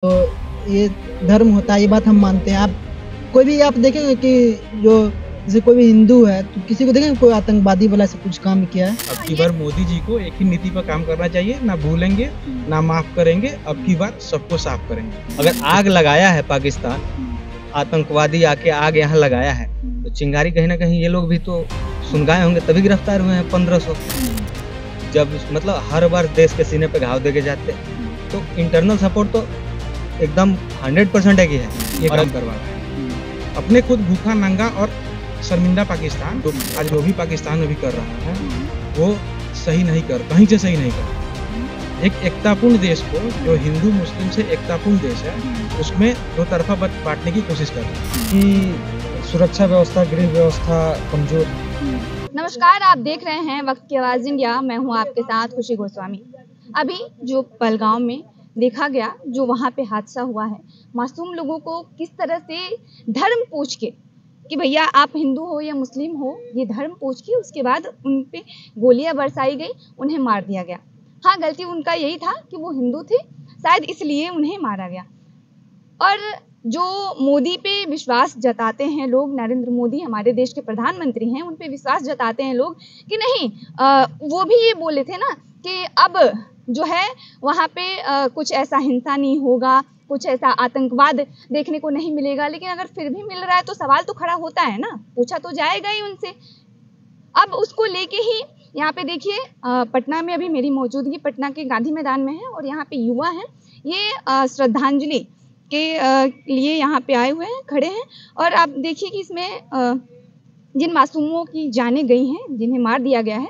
तो ये धर्म होता है, ये बात हम मानते हैं। आप कोई भी आप देखेंगे कि जो जैसे कोई भी हिंदू है तो किसी को देखेंगे कोई आतंकवादी वाला से कुछ काम किया है। अब की बार मोदी जी को एक ही नीति पर काम करना चाहिए, ना भूलेंगे ना माफ करेंगे। अब की बार सबको साफ करेंगे। अगर आग लगाया है पाकिस्तान, आतंकवादी आके आग यहाँ लगाया है, तो चिंगारी कहीं ना कहीं ये लोग भी तो सुनगाए होंगे, तभी गिरफ्तार हुए हैं 1500। जब मतलब हर बार देश के सीने पे घाव देके जाते, तो इंटरनल सपोर्ट तो एकदम 100% है कि है ये काम करवा रहा है। अपने खुद भूखा नंगा और शर्मिंदा पाकिस्तान, तो आज जो भी पाकिस्तान में भी कर रहा है वो सही नहीं कर, कहीं से सही नहीं कर। एक एकतापूर्ण देश को, जो हिंदू मुस्लिम से एकतापूर्ण देश है, उसमें दो तरफा बांटने की कोशिश कर रहा है कि सुरक्षा व्यवस्था, गृह व्यवस्था कमजोर है। नमस्कार, आप देख रहे हैं वक्त की आवाज इंडिया। मैं हूं आपके साथ खुशी गोस्वामी। अभी जो पहलगांव में देखा गया, जो वहां पे हादसा हुआ है, मासूम लोगों को किस तरह से धर्म पूछ के कि भैया आप हिंदू हो या मुस्लिम हो, ये धर्म पूछ के उसके बाद उन पे गोलियां बरसाई गई, उन्हें मार दिया गया। हाँ, गलती उनका यही था कि वो हिंदू थे, शायद इसलिए उन्हें मारा गया। और जो मोदी पे विश्वास जताते हैं लोग, नरेंद्र मोदी हमारे देश के प्रधानमंत्री हैं, उन पे विश्वास जताते हैं लोग कि नहीं, वो भी ये बोले थे ना कि अब जो है वहाँ पे कुछ ऐसा हिंसा नहीं होगा, कुछ ऐसा आतंकवाद देखने को नहीं मिलेगा। लेकिन अगर फिर भी मिल रहा है तो सवाल तो खड़ा होता है ना, पूछा तो जाएगा ही उनसे। अब उसको लेके ही यहाँ पे देखिए, पटना में अभी मेरी मौजूदगी पटना के गांधी मैदान में है और यहाँ पे युवा हैं, ये श्रद्धांजलि के लिए यहाँ पे आए हुए हैं, खड़े हैं। और आप देखिए कि इसमें जिन मासूमों की जानें गई हैं, जिन्हें मार दिया गया है,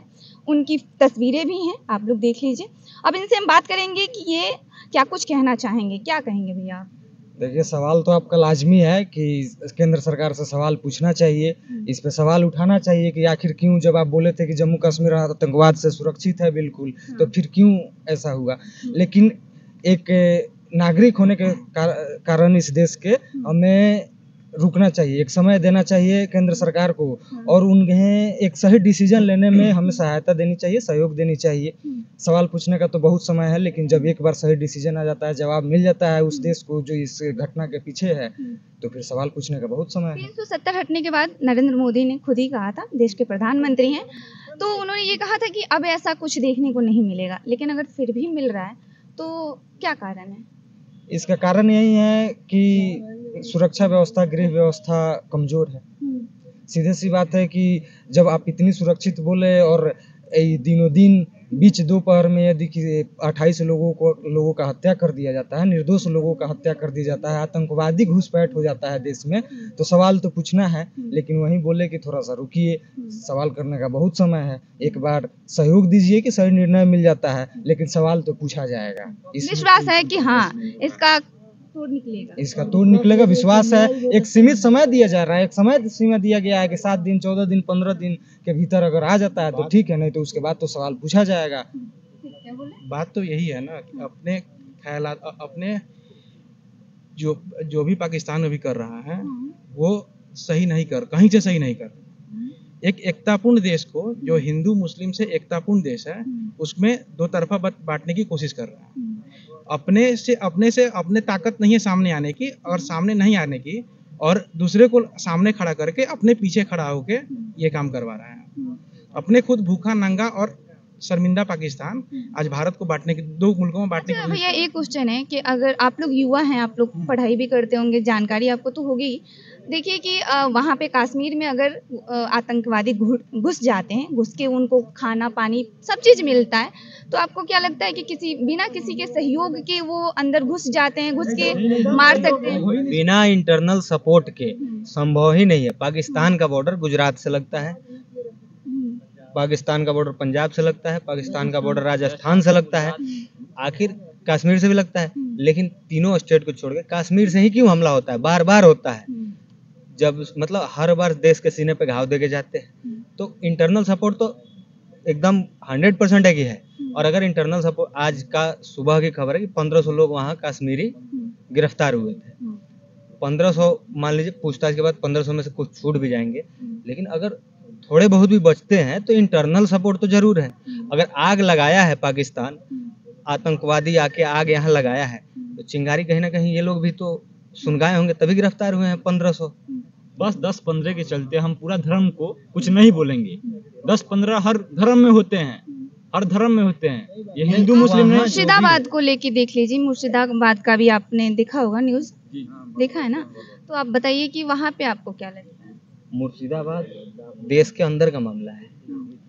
उनकी तस्वीरें भी हैं, आप लोग देख लीजिए। अब इनसे हम बात करेंगे कि ये क्या कुछ कहना चाहेंगे। क्या कहेंगे भैया आप? देखिए, सवाल तो आपका लाजमी है कि केंद्र सरकार से सवाल पूछना चाहिए, इस पे सवाल उठाना चाहिए कि आखिर क्यों, जब आप बोले थे कि जम्मू कश्मीर आतंकवाद से सुरक्षित है बिल्कुल, तो फिर क्यों ऐसा हुआ। लेकिन एक नागरिक होने के कारण इस देश के हमें रुकना चाहिए, एक समय देना चाहिए केंद्र सरकार को, और उन्हें एक सही डिसीजन लेने में हमें सहायता देनी चाहिए, सहयोग देनी चाहिए। सवाल पूछने का तो बहुत समय है, लेकिन जब एक बार सही डिसीजन आ जाता है, जवाब मिल जाता है उस देश को जो इस घटना के पीछे है, तो फिर सवाल पूछने का बहुत समय है। 370 हटने के बाद नरेंद्र मोदी ने खुद ही कहा था, देश के प्रधानमंत्री हैं, तो उन्होंने ये कहा था कि अब ऐसा कुछ देखने को नहीं मिलेगा। लेकिन अगर फिर भी मिल रहा है तो क्या कारण है? इसका कारण यही है कि सुरक्षा व्यवस्था, गृह व्यवस्था कमजोर है। सीधे सी बात है कि जब आप इतनी सुरक्षित बोले और दिनों दिन बीच दोपहर में यदि 28 लोगों का हत्या कर दिया जाता है, निर्दोष लोगों का हत्या कर दिया जाता है, आतंकवादी घुसपैठ हो जाता है देश में, तो सवाल तो पूछना है। लेकिन वहीं बोले कि थोड़ा सा रुकिए, सवाल करने का बहुत समय है, एक बार सहयोग दीजिए कि सही निर्णय मिल जाता है, लेकिन सवाल तो पूछा जाएगा। विश्वास है कि हाँ, इसका तोड़ निकलेगा, विश्वास है। एक सीमित समय दिया जा रहा है, एक समय सीमा दिया गया है कि 7 दिन, 14 दिन, 15 दिन के भीतर अगर आ जाता है तो ठीक है, नहीं तो उसके बाद तो सवाल पूछा जाएगा। बात तो यही है ना, अपने ख्यालात, अपने जो भी पाकिस्तान में भी कर रहा है वो सही नहीं कर, कहीं से सही नहीं कर। एक एकतापूर्ण देश को, जो हिंदू मुस्लिम से एकतापूर्ण देश है, उसमें दो तरफा बांटने की कोशिश कर रहा है। अपने ताकत नहीं है सामने आने की, और सामने नहीं आने की, और दूसरे को सामने खड़ा करके अपने पीछे खड़ा होके ये काम करवा रहा है। अपने खुद भूखा नंगा और शर्मिंदा पाकिस्तान आज भारत को बांटने की, दो मुल्कों में बांटने की। भैया एक क्वेश्चन है कि अगर आप लोग युवा हैं, आप लोग पढ़ाई भी करते होंगे, जानकारी आपको तो होगी ही। देखिए कि वहाँ पे कश्मीर में अगर आतंकवादी घुस जाते हैं, घुस के उनको खाना पानी सब चीज मिलता है, तो आपको क्या लगता है कि बिना किसी के सहयोग के वो अंदर घुस जाते हैं, घुस के मार सकते हैं? बिना इंटरनल सपोर्ट के संभव ही नहीं है। पाकिस्तान का बॉर्डर गुजरात से लगता है, पाकिस्तान का बॉर्डर पंजाब से लगता है, पाकिस्तान का बॉर्डर राजस्थान से लगता है, आखिर कश्मीर से भी लगता है। लेकिन तीनों स्टेट को छोड़ के कश्मीर से ही क्यों हमला होता है, बार बार होता है। जब मतलब हर बार देश के सीने पे घाव देके जाते हैं, तो इंटरनल सपोर्ट तो एकदम 100% है कि है। और अगर इंटरनल सपोर्ट, आज का सुबह की खबर है कि 1500 लोग वहाँ कश्मीरी गिरफ्तार हुए थे। 1500 मान लीजिए, पूछताछ के बाद 1500 में से कुछ छूट भी जाएंगे, लेकिन अगर थोड़े बहुत भी बचते हैं तो इंटरनल सपोर्ट तो जरूर है। अगर आग लगाया है पाकिस्तान, आतंकवादी आके आग यहाँ लगाया है, तो चिंगारी कहीं ना कहीं ये लोग भी तो सुन गए होंगे, तभी गिरफ्तार हुए हैं 1500। बस 10-15 के चलते हम पूरा धर्म को कुछ नहीं बोलेंगे। 10-15 हर धर्म में होते हैं, हर धर्म में होते हैं, ये हिंदू मुस्लिम नहीं। मुर्शिदाबाद को लेके देख लीजिए, मुर्शिदाबाद का भी आपने देखा होगा, न्यूज देखा है ना, तो आप बताइए कि वहाँ पे आपको क्या लगता है? मुर्शिदाबाद देश के अंदर का मामला है,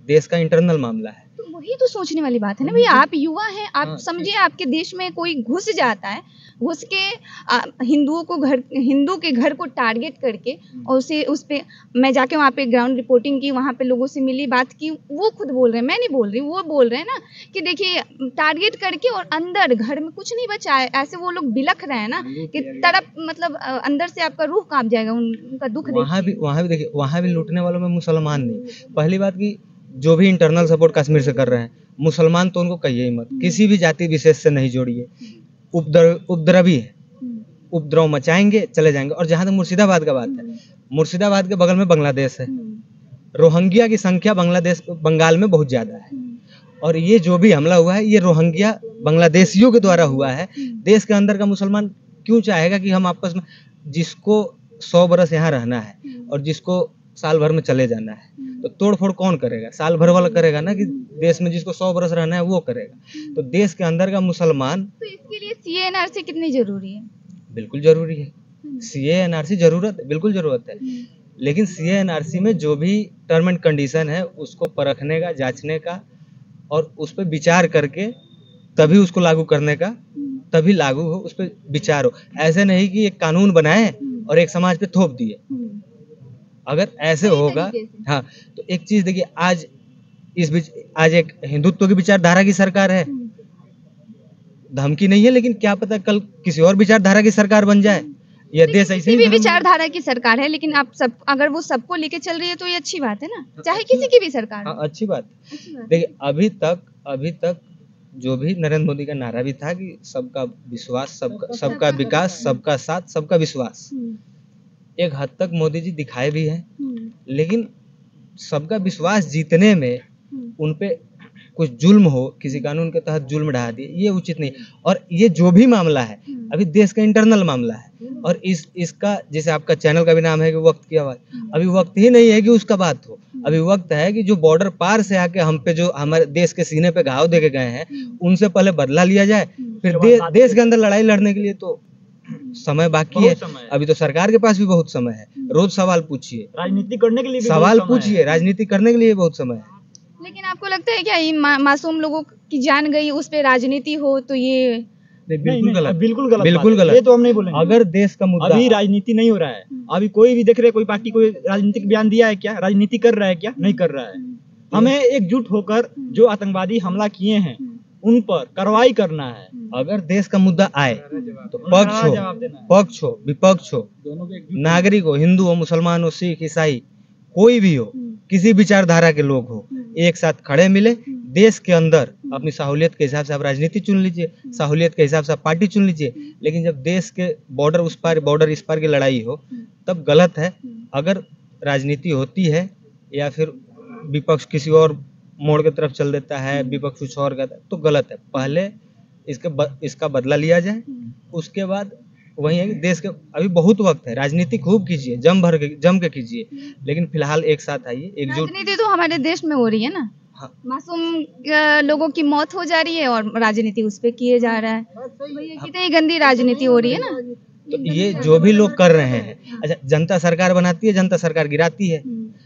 देश का इंटरनल मामला है। तो वही तो सोचने वाली बात है ना भैया, आप युवा हैं, आप समझिए आपके देश में कोई घुस जाता है, घुस के हिंदू के घर को टारगेट करके और उसे उस पे मैं जाके वहाँ पे ग्राउंड रिपोर्टिंग की, वहाँ पे लोगों से मिली, बात की, वो खुद बोल रहे हैं, मैं नहीं बोल रही, वो बोल रहे हैं ना कि देखिए टारगेट करके और अंदर घर में कुछ नहीं बचा है, ऐसे वो लोग बिलख रहे हैं ना कि तड़प, मतलब अंदर से आपका रूह कांप जाएगा उनका दुख देख के। वहाँ भी देखिए, वहाँ भी लूटने वालों में मुसलमान नहीं। पहली बात की जो भी इंटरनल सपोर्ट कश्मीर से कर रहे हैं, मुसलमान तो उनको कहिए ही मत, किसी भी जाति विशेष से नहीं जोड़िए, उपद्रवी है, उपद्रव मचाएंगे चले जाएंगे। और जहां तक मुर्शिदाबाद का बात है, मुर्शिदाबाद के बगल में बांग्लादेश है, रोहिंग्या की संख्या बंगाल में बहुत ज्यादा है, और ये जो भी हमला हुआ है ये रोहिंग्या बांग्लादेशियों के द्वारा हुआ है। देश के अंदर का मुसलमान क्यों चाहेगा कि हम आपस में, जिसको 100 बरस यहाँ रहना है और जिसको साल भर में चले जाना है, तो तोड़फोड़ कौन करेगा? साल भर वाला करेगा ना, कि देश में जिसको 100 बरस रहना है वो करेगा। तो देश के अंदर का मुसलमान, तो इसके लिए सीए एनआरसी कितनी जरूरी है? बिल्कुल जरूरी है, सीए एनआरसी जरूरत है, बिल्कुल जरूरत है, लेकिन सीए एनआरसी में जो भी टर्म एंड कंडीशन है उसको परखने का, जांचने का और उस पर विचार करके तभी उसको लागू करने का, तभी लागू हो, उस पर विचार हो। ऐसे नहीं कि एक कानून बनाए और एक समाज पे थोप दिए। अगर ऐसे होगा, हाँ, तो एक चीज देखिए, आज एक हिंदुत्व की विचारधारा की सरकार है, धमकी नहीं है, लेकिन क्या पता कल किसी और विचारधारा की सरकार बन जाए। यह देश ऐसे ही विचारधारा की सरकार है, लेकिन आप सब, अगर वो सबको लेके चल रही है तो ये अच्छी बात है ना, चाहे किसी की भी सरकार। हाँ, अच्छी बात। देखिए अभी तक जो भी नरेंद्र मोदी का नारा भी था कि सबका विश्वास, सबका विकास, सबका साथ, सबका विश्वास, एक हद तक मोदी जी दिखाए भी हैं, लेकिन सबका विश्वास जीतने में उनपे कुछ जुल्म हो, किसी कानून के तहत जुल्म ढा दिए, ये उचित नहीं। और ये जो भी मामला है अभी देश का इंटरनल मामला है, और इसका, जैसे आपका चैनल का भी नाम है कि वक्त की आवाज, अभी वक्त ही नहीं है कि उसका बात हो। अभी वक्त है कि जो बॉर्डर पार से आके हम पे, जो हमारे देश के सीने पे घाव देके गए हैं, उनसे पहले बदला लिया जाए, फिर देश के अंदर लड़ाई लड़ने के लिए तो समय बाकी है। अभी तो सरकार के पास भी बहुत समय है, रोज सवाल पूछिए, राजनीति करने के लिए भी सवाल पूछिए, राजनीति करने के लिए बहुत समय है। लेकिन आपको लगता है क्या ये मासूम लोगों की जान गई, उस पे राजनीति हो तो ये बिल्कुल गलत, बिल्कुल गलत, ये तो हम नहीं बोलेंगे। अगर देश का मुद्दा, अभी राजनीति नहीं हो रहा है, अभी कोई भी देख रहे, कोई पार्टी कोई राजनीतिक बयान दिया है क्या? राजनीति कर रहा है क्या? नहीं कर रहा है। हमें एकजुट होकर जो आतंकवादी हमला किए हैं उन पर कार्रवाई करना है। अगर देश का मुद्दा आए तो पक्ष हो विपक्ष हो, नागरिक हो, हिंदू हो, मुसलमान हो, सिख, ईसाई, कोई भी हो, किसी विचारधारा के लोग हो, एक साथ खड़े मिले, देश के अंदर अपनी सहूलियत के हिसाब से आप राजनीति चुन लीजिए, सहूलियत के हिसाब से आप पार्टी चुन लीजिए, लेकिन जब देश के बॉर्डर उस पार, बॉर्डर इस पार की लड़ाई हो, तब गलत है। अगर राजनीति होती है या फिर विपक्ष किसी और मोड़ की तरफ चल देता है, विपक्ष कुछ और कहता है, तो गलत है। पहले इसका बदला लिया जाए, उसके बाद वही है कि देश के, अभी बहुत वक्त है, राजनीति खूब कीजिए, जम के कीजिए, लेकिन फिलहाल एक साथ आइए, एकजुट। राजनीति तो हमारे देश में हो रही है ना, हाँ। मासूम लोगों की मौत हो जा रही है और राजनीति उस पे किए जा रहा है, भैया कितनी गंदी राजनीति हो रही है ना। तो ये जो भी लोग कर रहे हैं, अच्छा, जनता सरकार बनाती है, जनता सरकार गिराती है,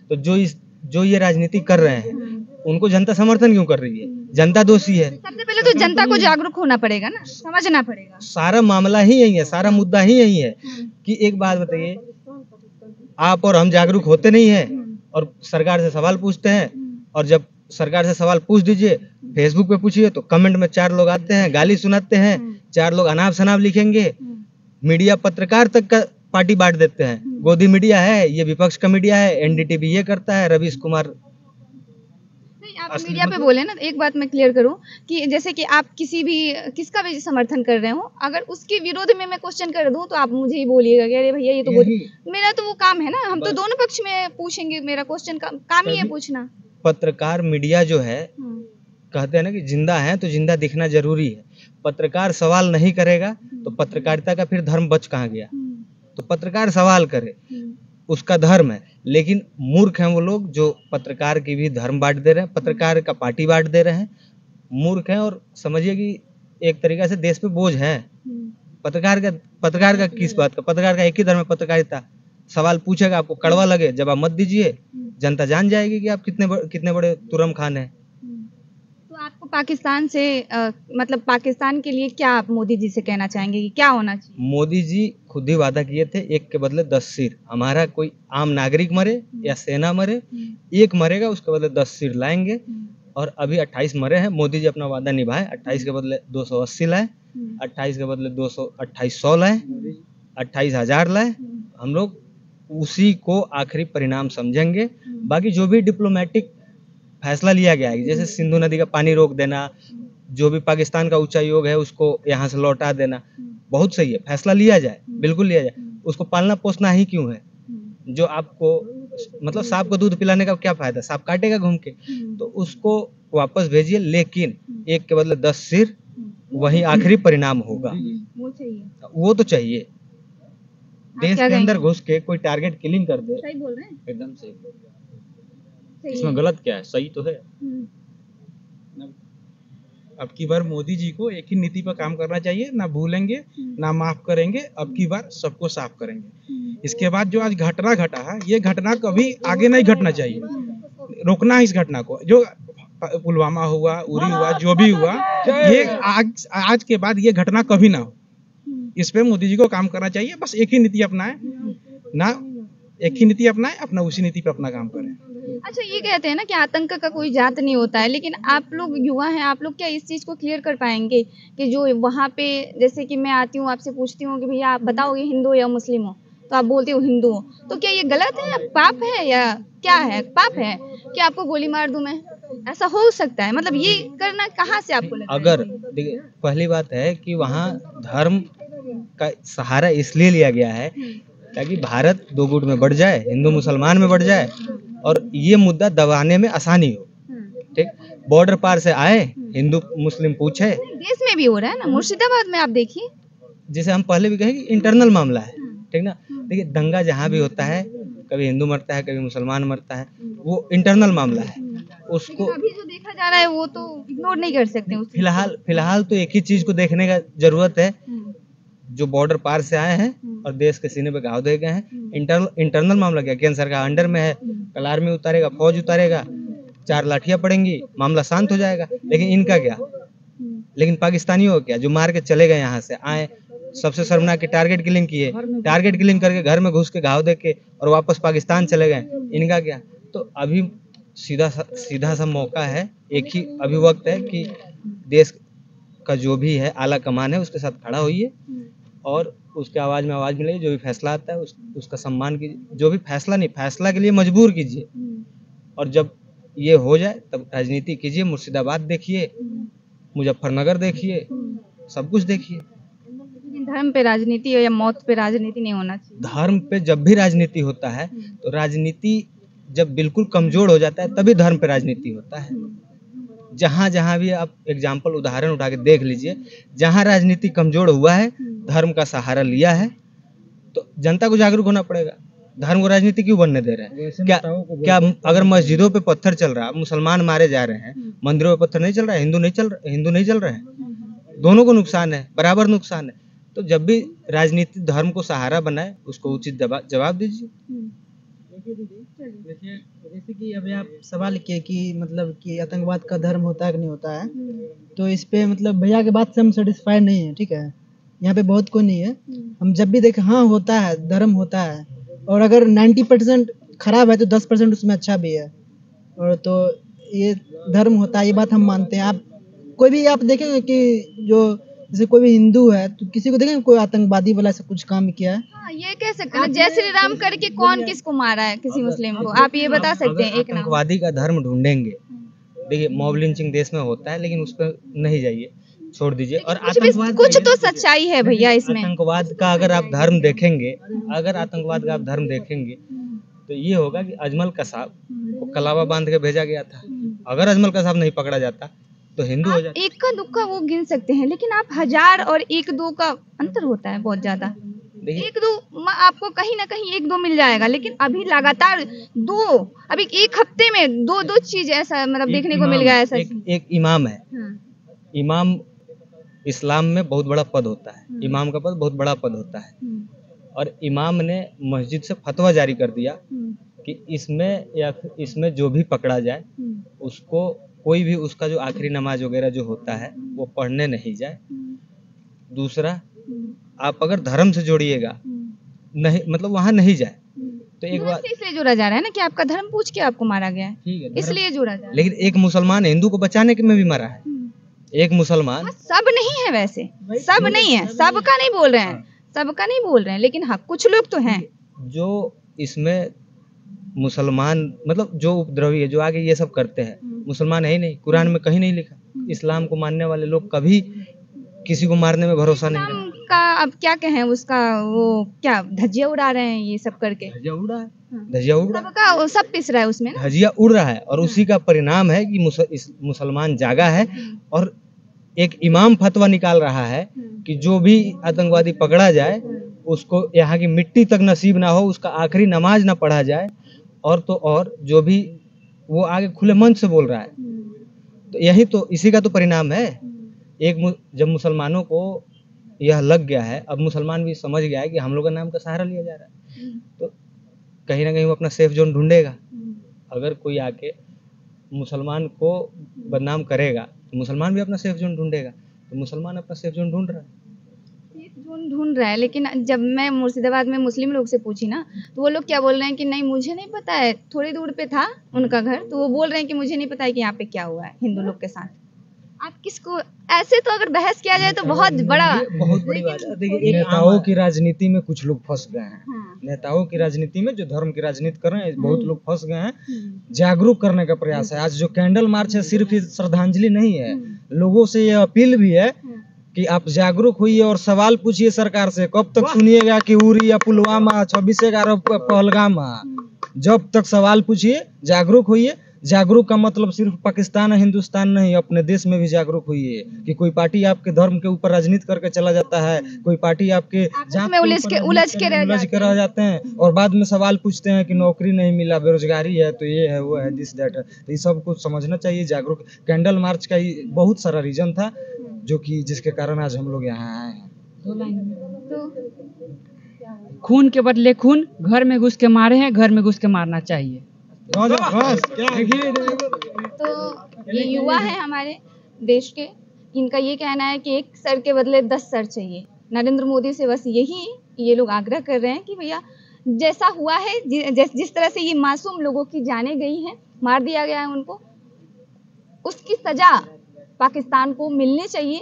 तो जो ये राजनीति कर रहे हैं उनको जनता समर्थन क्यों कर रही है? जनता दोषी है। सबसे पहले तो जनता को जागरूक होना पड़ेगा ना, समझना पड़ेगा। सारा मामला ही यही है, सारा मुद्दा ही यही है कि एक बात बताइए, आप और हम जागरूक होते नहीं है और सरकार से सवाल पूछते हैं, और जब सरकार से सवाल पूछ दीजिए, फेसबुक पे पूछिए तो कमेंट में 4 लोग आते हैं, गाली सुनाते हैं, 4 लोग अनाप शनाप लिखेंगे, मीडिया पत्रकार तक का पार्टी बांट देते हैं। गोदी मीडिया है, ये विपक्ष का मीडिया है, एनडीटीवी ये करता है, रवीश कुमार। आप मीडिया पे बोले ना, एक बात मैं क्लियर करूं कि जैसे कि आप किसका भी समर्थन कर रहे हो, अगर उसके विरोध में मैं क्वेश्चन कर दूं तो आप मुझे ही बोलिएगा कि अरे भैया ये तो मेरा तो वो काम है ना, हम तो दोनों पक्ष में पूछेंगे, मेरा क्वेश्चन काम ही है पूछना। पत्रकार मीडिया जो है, कहते हैं ना कि जिंदा है तो जिंदा दिखना जरूरी है। पत्रकार सवाल नहीं करेगा तो पत्रकारिता का फिर धर्म बच कहाँ गया? तो पत्रकार सवाल करे, उसका धर्म है। लेकिन मूर्ख हैं वो लोग जो पत्रकार की भी धर्म बांट दे रहे हैं, पत्रकार का पार्टी बांट दे रहे हैं। मूर्ख हैं और समझिए कि एक तरीका से देश पे बोझ है। पत्रकार का किस बात का? पत्रकार का एक ही धर्म है, पत्रकारिता। सवाल पूछेगा, आपको कड़वा लगे जवाब मत दीजिए, जनता जान जाएगी कि आप कितने बड़े तुरम खान हैं। तो आपको पाकिस्तान से मतलब पाकिस्तान के लिए क्या आप मोदी जी से कहना चाहेंगे कि क्या होना चाहिए? मोदी जी खुद ही वादा किए थे, एक के बदले 10 सिर। हमारा कोई आम नागरिक मरे या सेना मरे, एक मरेगा उसके बदले 10 सिर लाएंगे। और अभी 28 मरे हैं, मोदी जी अपना वादा निभाए, 28 के बदले 280 लाए, 28 के बदले 2800 लाए, 28,000 लाए। हम लोग उसी को आखिरी परिणाम समझेंगे। बाकी जो भी डिप्लोमेटिक फैसला लिया गया है, जैसे सिंधु नदी का पानी रोक देना, जो भी पाकिस्तान का उच्चायोग है उसको यहाँ से लौटा देना, बहुत सही है, फैसला लिया जाए, बिल्कुल लिया जाए। उसको पालना पोसना ही क्यों है? जो आपको मतलब सांप को दूध पिलाने का क्या फायदा? सांप काटेगा घूम के। तो उसको वापस भेजिए, लेकिन एक के बदले 10 सिर, वही आखिरी परिणाम होगा। वो चाहिए, वो तो चाहिए। देश के अंदर घुस के कोई टारगेट किलिंग कर दे, सही बोल रहे हैं, एकदम सही। इसमें गलत क्या है? सही तो है। अब की बार मोदी जी को एक ही नीति पर काम करना चाहिए, ना भूलेंगे ना माफ करेंगे, अब की बार सबको साफ करेंगे। इसके बाद जो आज घटना घटा है, ये घटना कभी आगे नहीं घटना चाहिए, रोकना है इस घटना को। जो पुलवामा हुआ, उरी हुआ, जो भी हुआ, ये आज के बाद ये घटना कभी ना हो। इस पे मोदी जी को काम करना चाहिए। बस एक ही नीति अपनाएं, ना एक ही नीति अपनाएं, अपना उसी नीति पे अपना काम करें। अच्छा, ये कहते हैं ना कि आतंक का कोई जात नहीं होता है, लेकिन आप लोग युवा हैं, आप लोग क्या इस चीज को क्लियर कर पाएंगे कि जो वहाँ पे, जैसे कि मैं आती हूँ आपसे पूछती हूँ कि भैया आप बताओ ये हिंदू या मुस्लिम हो, तो आप बोलते हो हिंदू हो, तो क्या ये गलत है, पाप है या क्या है? पाप है कि आपको गोली मार दूं मैं? ऐसा हो सकता है? मतलब ये करना कहाँ से आपको लगता है? अगर देखिए, पहली बात है कि वहाँ धर्म का सहारा इसलिए लिया गया है ताकि भारत दो गुट में बढ़ जाए, हिंदू मुसलमान में बढ़ जाए और ये मुद्दा दबाने में आसानी हो। ठीक, बॉर्डर पार से आए, हिंदू मुस्लिम पूछे। देश में भी हो रहा है ना, मुर्शिदाबाद में आप देखिए, जैसे हम पहले भी कहे कि इंटरनल मामला है, ठीक ना। देखिए, दंगा जहाँ भी होता है, कभी हिंदू मरता है, कभी मुसलमान मरता है, वो इंटरनल मामला है। उसको अभी जो देखा जा रहा है वो तो इग्नोर नहीं कर सकते उसको। फिलहाल तो एक ही चीज को देखने का जरूरत है, जो बॉर्डर पार से आए हैं और देश के सीने पे घाव दे गए हैं। इंटरनल मामला क्या, केंद्र सरकार अंडर में है, कल आर्मी उतारेगा, फौज उतारेगा, 4 लाठियां पड़ेंगी, मामला शांत हो जाएगा। लेकिन इनका क्या? लेकिन पाकिस्तानियों का क्या, जो मार के चले गए, यहाँ से आए, सबसे शर्मनाक के टारगेट किलिंग किए, टारगेट किलिंग करके घर में घुस के घाव दे के और वापस पाकिस्तान चले गए, इनका क्या? तो अभी सीधा सा मौका है, एक ही अभी वक्त है कि देश का जो भी है आला कमान है उसके साथ खड़ा होइए और उसके आवाज में आवाज मिलाइए। जो भी फैसला आता है उसका सम्मान कीजिए, जो भी फैसला नहीं, फैसला के लिए मजबूर कीजिए। और जब ये हो जाए तब राजनीति कीजिए। मुर्शिदाबाद देखिए, मुजफ्फरनगर देखिए, सब कुछ देखिए। धर्म पे राजनीति या मौत पे राजनीति नहीं होना चाहिए। धर्म पे जब भी राजनीति होता है तो राजनीति जब बिल्कुल कमजोर हो जाता है तभी धर्म पे राजनीति होता है। जहां भी आप एग्जाम्पल उदाहरण उठा के देख लीजिए, जहां राजनीति कमजोर हुआ है, धर्म का सहारा लिया है, तो जनता को जागरूक होना पड़ेगा। धर्म को राजनीति क्यों बनने दे रहे हैं? क्या अगर मस्जिदों पे पत्थर चल रहा है, मुसलमान मारे जा रहे हैं, मंदिरों पे पत्थर नहीं चल रहा है, हिंदू नहीं चल रहे हैं, दोनों को नुकसान है, बराबर नुकसान है। तो जब भी राजनीति धर्म को सहारा बनाए, उसको उचित जवाब दीजिए। देखिए, जैसे कि अभी आप सवाल किए कि मतलब कि आतंकवाद का धर्म होता है कि नहीं होता है, तो इस पे मतलब भैया के बात से हम सेटिस्फाइड नहीं है। ठीक है, यहाँ पे बहुत कोई नहीं है। हम जब भी देखें, हाँ होता है, धर्म होता है, और अगर 90% खराब है तो 10% उसमें अच्छा भी है। और तो ये धर्म होता है, ये बात हम मानते हैं। आप कोई भी आप देखेंगे कि जो जैसे कोई भी हिंदू है तो किसी को देखेंगे कोई आतंकवादी वाला से कुछ काम किया है? हाँ, ये कह सकते हैं जय श्री राम करके कौन किसको मारा है, किसी मुस्लिम को? आप ये बता सकते हैं एक नाम? आतंकवादी का धर्म ढूंढेंगे, देखिए मॉब लिंचिंग देश में होता है, लेकिन उस पर नहीं जाइए, छोड़ दीजिए। और कुछ तो सच्चाई है भैया इसमें। आतंकवाद का अगर आप धर्म देखेंगे, तो ये होगा कि अजमल कसाब को कलावा बांध के भेजा गया था। अगर अजमल कसाब नहीं पकड़ा जाता तो हिंदू हो आप जाते। एक का दुक्का वो गिन सकते हैं, लेकिन आप 1000 और 1-2 का अंतर होता है बहुत ज्यादा। देखिए 1-2 आपको कहीं ना कहीं 1-2 मिल जाएगा, लेकिन अभी लगातार 2, अभी एक हफ्ते में 2-2 चीज ऐसा मतलब एक देखने को मिल इमाम गया है, ऐसा। एक इमाम है। हाँ, इमाम इस्लाम में बहुत बड़ा पद होता है, हम्म। इमाम का पद बहुत बड़ा पद होता है। हम्म, और इमाम ने मस्जिद से फतवा जारी कर दिया हम्म, कि इसमें या फिर इसमें जो भी पकड़ा जाए हम्म, उसको कोई भी उसका जो आखिरी नमाज वगैरह जो होता है वो पढ़ने नहीं जाए। दूसरा, आप अगर धर्म से जोड़िएगा नहीं, मतलब वहां नहीं जाए। तो एक धर्म बात से इसलिए जोड़ा जा रहा है ना कि आपका धर्म पूछ के आपको मारा गया है, ठीक है, धर्म- इसलिए जोड़ा जा रहा है। लेकिन एक मुसलमान हिंदू को बचाने के में भी मरा है। एक मुसलमान हाँ, सब नहीं है वैसे, सब नहीं है, सबका नहीं बोल रहे हैं, सबका नहीं बोल रहे हैं, लेकिन हाँ कुछ लोग तो हैं। जो इसमें मुसलमान मतलब जो उपद्रवी है, जो आगे ये सब करते हैं, मुसलमान है ही नहीं। कुरान में कहीं नहीं लिखा। इस्लाम को मानने वाले लोग कभी किसी को मारने में भरोसा नहीं इस्लाम करते। का अब क्या कहें उसका, वो क्या धज्जियां उड़ा रहे हैं ये सब करके, धजिया उड़ रहा है, हाँ। धजिया उड़ रहा है, सबका वो सब पिस रहा है उसमें ना। धजिया उड़ रहा है। और उसी का परिणाम है कि मुसलमान जागा है और एक इमाम फतवा निकाल रहा है कि जो भी आतंकवादी पकड़ा जाए उसको यहाँ की मिट्टी तक नसीब ना हो, उसका आखिरी नमाज ना पढ़ा जाए। और तो और जो भी वो आगे खुले मन से बोल रहा है, तो यही तो इसी का तो परिणाम है। जब मुसलमानों को यह लग गया है, अब मुसलमान भी समझ गया है कि हम लोग का नाम का सहारा लिया जा रहा है, तो कहीं ना कहीं वो अपना सेफ जोन ढूंढेगा। अगर कोई आके मुसलमान को बदनाम करेगा तो मुसलमान भी अपना सेफ जोन ढूंढेगा। तो मुसलमान अपना सेफ जोन ढूंढ रहा है। सेफ जोन ढूंढ रहा है, लेकिन जब मैं मुर्शिदाबाद में मुस्लिम लोग से पूछी ना, तो वो लोग क्या बोल रहे हैं कि नहीं मुझे नहीं पता है, थोड़ी दूर पे था उनका घर, तो वो बोल रहे हैं कि मुझे नहीं पता है कि यहाँ पे क्या हुआ है हिंदू लोग के साथ। आप किसको ऐसे, तो अगर बहस किया जाए तो बहुत बड़ा, बहुत बड़ी बात है। देखिए एक नेताओं की राजनीति में कुछ लोग फंस गए हैं। हाँ, नेताओं की राजनीति में जो धर्म की राजनीति कर रहे हैं, बहुत लोग फंस गए हैं। जागरूक करने का प्रयास है। आज जो कैंडल मार्च है सिर्फ ये श्रद्धांजलि नहीं है, लोगों से ये अपील भी है कि आप जागरूक होइए और सवाल पूछिए सरकार से। कब तक सुनिएगा कि उरी या पुलवामा 26/11 पहलगामा, जब तक सवाल पूछिए, जागरूक होइए। जागरूक का मतलब सिर्फ पाकिस्तान और हिंदुस्तान नहीं, अपने देश में भी जागरूक होइए कि कोई पार्टी आपके धर्म के ऊपर राजनीति करके चला जाता है, कोई पार्टी आपके जात में के उलझ ऊपर के राजनीति रह रह जाते हैं और बाद में सवाल पूछते हैं कि नौकरी नहीं मिला, बेरोजगारी है, तो ये है वो है, दिस दैट है। तो ये सब कुछ समझना चाहिए। जागरूक कैंडल मार्च का बहुत सारा रीजन था जो कि जिसके कारण आज हम लोग यहाँ आए हैं। तो खून के बदले खून, घर में घुस के मारे हैं, घर में घुस के मारना चाहिए। तो ये युवा है हमारे देश के, इनका ये कहना है कि एक सर के बदले 10 सर चाहिए। नरेंद्र मोदी से बस यही ये लोग आग्रह कर रहे हैं कि भैया जैसा हुआ है, जिस तरह से ये मासूम लोगों की जानें गई हैं, मार दिया गया है उनको, उसकी सजा पाकिस्तान को मिलनी चाहिए।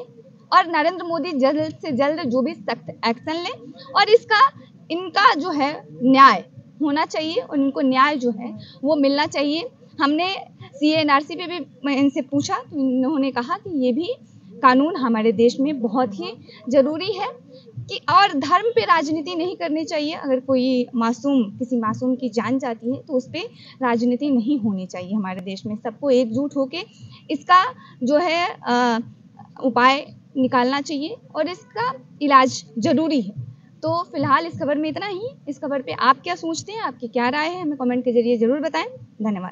और नरेंद्र मोदी जल्द से जल्द जो भी सख्त एक्शन ले और इनका जो है न्याय होना चाहिए और इनको न्याय जो है वो मिलना चाहिए। हमने CA/NRC पे भी इनसे पूछा तो इन्होंने कहा कि ये भी कानून हमारे देश में बहुत ही जरूरी है कि और धर्म पे राजनीति नहीं करनी चाहिए। अगर कोई किसी मासूम की जान जाती है तो उस पर राजनीति नहीं होनी चाहिए हमारे देश में। सबको एकजुट होके इसका जो है उपाय निकालना चाहिए और इसका इलाज जरूरी है। तो फिलहाल इस खबर में इतना ही। इस खबर पे आप क्या सोचते हैं, आपकी क्या राय है, हमें कमेंट के जरिए जरूर बताएं। धन्यवाद।